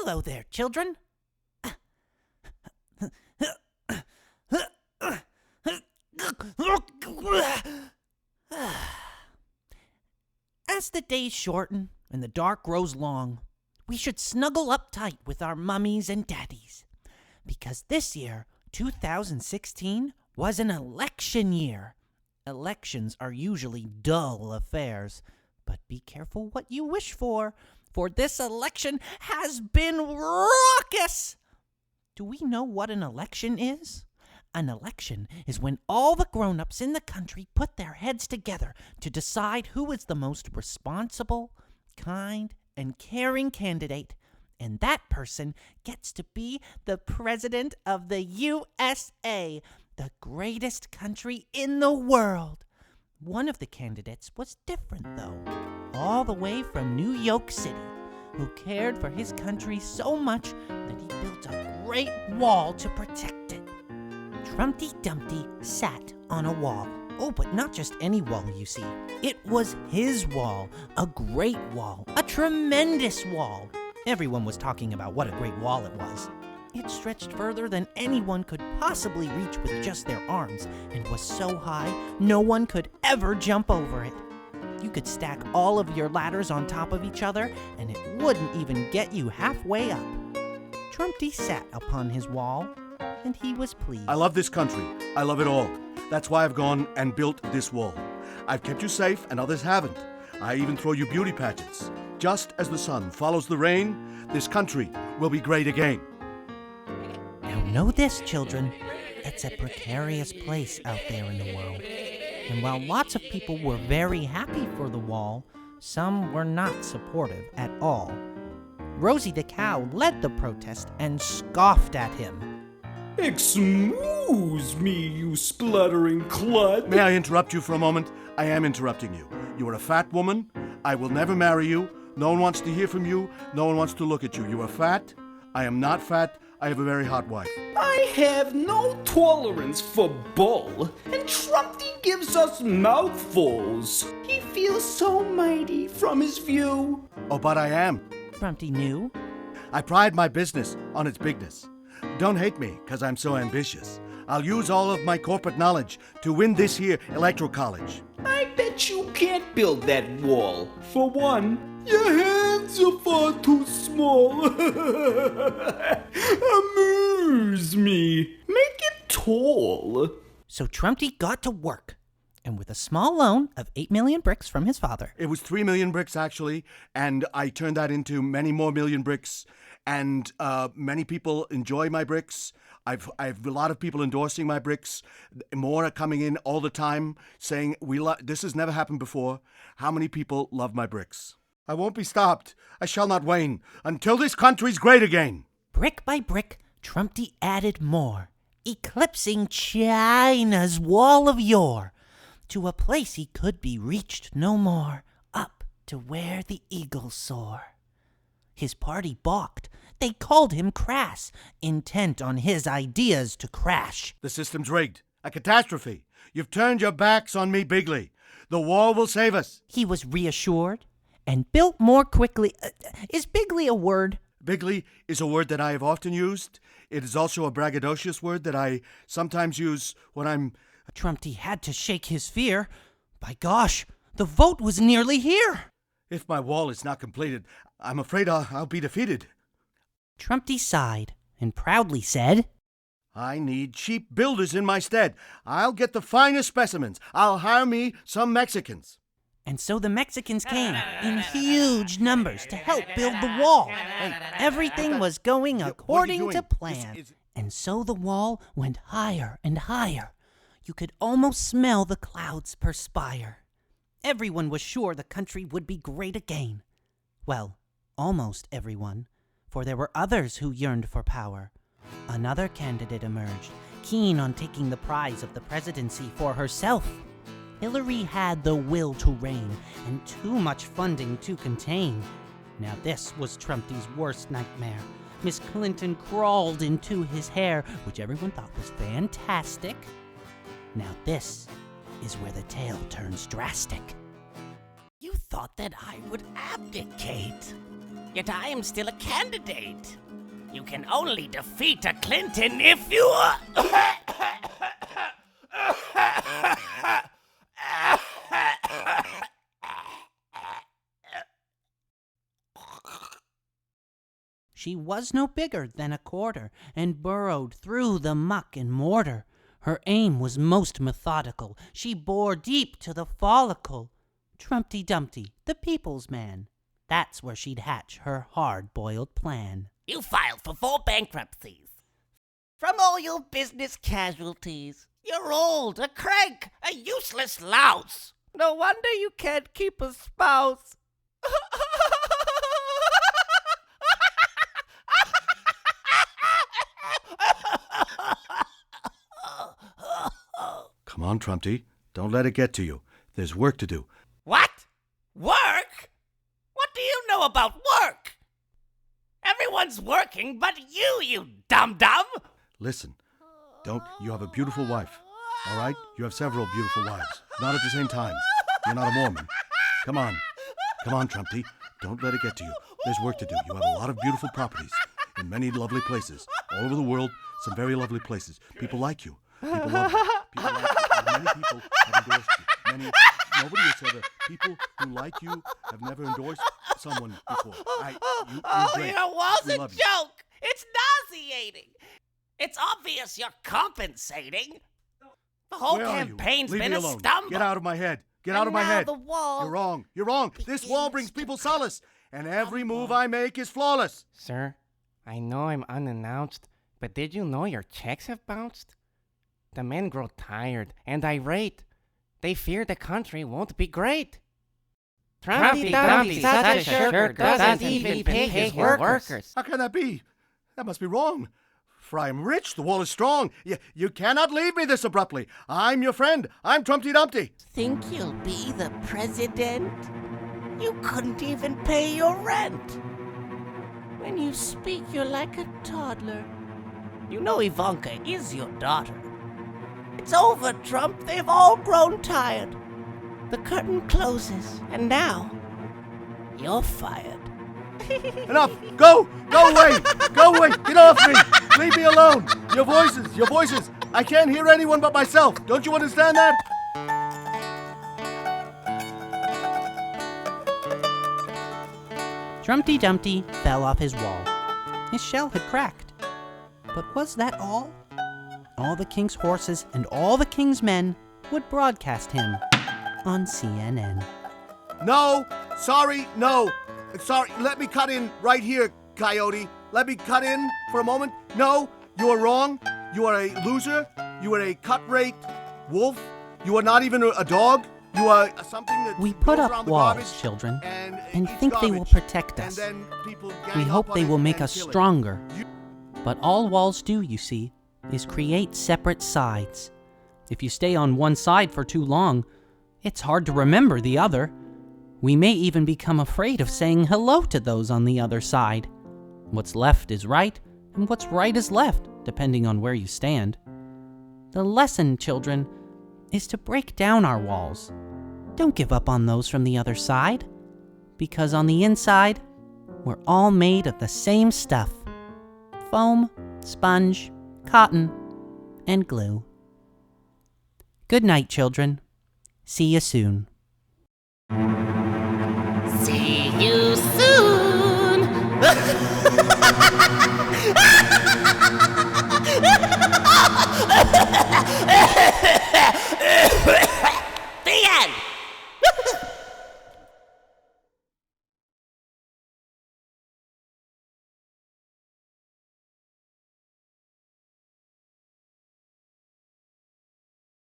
Hello there, children. As the days shorten and the dark grows long, we should snuggle up tight with our mummies and daddies. Because this year, 2016, was an election year. Elections are usually dull affairs, but be careful what you wish for this election has been raucous. Do we know what an election is? An election is when all the grown-ups in the country put their heads together to decide who is the most responsible, kind, and caring candidate, and that person gets to be the president of the USA, the greatest country in the world. One of the candidates was different, though, all the way from New York City, who cared for his country so much that he built a great wall to protect it. Trumpty Dumpty sat on a wall. Oh, but not just any wall, you see. It was his wall, a great wall, a tremendous wall. Everyone was talking about what a great wall it was. It stretched further than anyone could possibly reach with just their arms, and was so high, no one could ever jump over it. You could stack all of your ladders on top of each other, and it wouldn't even get you halfway up. Trumpty sat upon his wall, and he was pleased. I love this country. I love it all. That's why I've gone and built this wall. I've kept you safe, and others haven't. I even throw you beauty pageants. Just as the sun follows the rain, this country will be great again. Now know this, children. It's a precarious place out there in the world. And while lots of people were very happy for the wall, some were not supportive at all. Rosie the cow led the protest and scoffed at him. Excuse me, you spluttering clod. May I interrupt you for a moment? I am interrupting you. You are a fat woman. I will never marry you. No one wants to hear from you. No one wants to look at you. You are fat. I am not fat. I have a very hot wife. I have no tolerance for bull, and Trumpty gives us mouthfuls. He feels so mighty from his view. Oh, but I am. Trumpty knew. I pride my business on its bigness. Don't hate me, 'cause I'm so ambitious. I'll use all of my corporate knowledge to win this here electoral college. I bet you can't build that wall. For one, your hands are far too small. Amuse me. Make it tall. So Trumpty got to work, and with a small loan of 8 million bricks from his father. It was 3 million bricks, actually, and I turned that into many more million bricks, and many people enjoy my bricks. I've a lot of people endorsing my bricks. More are coming in all the time saying, this has never happened before. How many people love my bricks? I won't be stopped. I shall not wane until this country's great again. Brick by brick, Trumpty added more, eclipsing China's wall of yore, to a place he could be reached no more, up to where the eagles soar. His party balked. They called him crass, intent on his ideas to crash. The system's rigged. A catastrophe. You've turned your backs on me bigly. The wall will save us. He was reassured and built more quickly. Is bigly a word? Bigly is a word that I have often used. It is also a braggadocious word that I sometimes use when I'm... Trumpty had to shake his fear. By gosh, the vote was nearly here. If my wall is not completed, I'm afraid I'll be defeated. Trumpty sighed and proudly said, I need cheap builders in my stead. I'll get the finest specimens. I'll hire me some Mexicans. And so the Mexicans came in huge numbers to help build the wall. Everything was going according to plan. And so the wall went higher and higher. You could almost smell the clouds perspire. Everyone was sure the country would be great again. Well, almost everyone, for there were others who yearned for power. Another candidate emerged, keen on taking the prize of the presidency for herself. Hillary had the will to reign and too much funding to contain. Now this was Trumpty's worst nightmare. Miss Clinton crawled into his hair, which everyone thought was fantastic. Now this is where the tale turns drastic. You thought that I would abdicate. Yet I am still a candidate. You can only defeat a Clinton if you... She was no bigger than a quarter, and burrowed through the muck and mortar. Her aim was most methodical. She bore deep to the follicle. Trumpty Dumpty, the people's man. That's where she'd hatch her hard-boiled plan. You filed for 4 bankruptcies. From all your business casualties. You're old, a crank, a useless louse. No wonder you can't keep a spouse. Come on, Trumpty. Don't let it get to you. There's work to do. What? Work? What do you know about work? Everyone's working but you dum-dum! Listen, you have a beautiful wife, all right? You have several beautiful wives. Not at the same time. You're not a Mormon. Come on, Trumpty. Don't let it get to you. There's work to do. You have a lot of beautiful properties in many lovely places. All over the world, some very lovely places. People like you. People love you. People like you. And many people have endorsed you. Nobody has said that. People who like you have never endorsed someone before. You're great. Your wall's We a love you. joke. It's nauseating. It's obvious you're compensating. The whole Where are you? campaign's Leave been me a alone. stumble. Get out of my head. Get And out of my now head. the wall You're wrong. You're wrong. This wall brings people solace, and every move I make is flawless. Sir, I know I'm unannounced, but did you know your checks have bounced? The men grow tired and irate. They fear the country won't be great. Trumpty Dumpty, such a shirker, doesn't even pay his workers. How can that be? That must be wrong. For I am rich, the wall is strong. You cannot leave me this abruptly. I'm your friend. I'm Trumpty Dumpty. Think you'll be the president? You couldn't even pay your rent. When you speak, you're like a toddler. You know Ivanka is your daughter. It's over, Trump. They've all grown tired. The curtain closes, and now you're fired. Enough. Go away. Go away. Get off me. Leave me alone. Your voices. I can't hear anyone but myself. Don't you understand that? Trumpty Dumpty fell off his wall. His shell had cracked. But was that all? All the king's horses and all the king's men would broadcast him on CNN. No. Sorry. Let me cut in right here, Coyote. Let me cut in for a moment. No, you are wrong. You are a loser. You are a cut-rate wolf. You are not even a dog. You are something that We put goes up around the walls, garbage children, and and eats think they will garbage. protect And us. then people gang We up hope on they it will make and us kill it. stronger. You- But all walls do, you see, is create separate sides. If you stay on one side for too long, it's hard to remember the other. We may even become afraid of saying hello to those on the other side. What's left is right, and what's right is left, depending on where you stand. The lesson, children, is to break down our walls. Don't give up on those from the other side, because on the inside, we're all made of the same stuff: foam, sponge, cotton, and glue. Good night, children. See you soon. See you soon.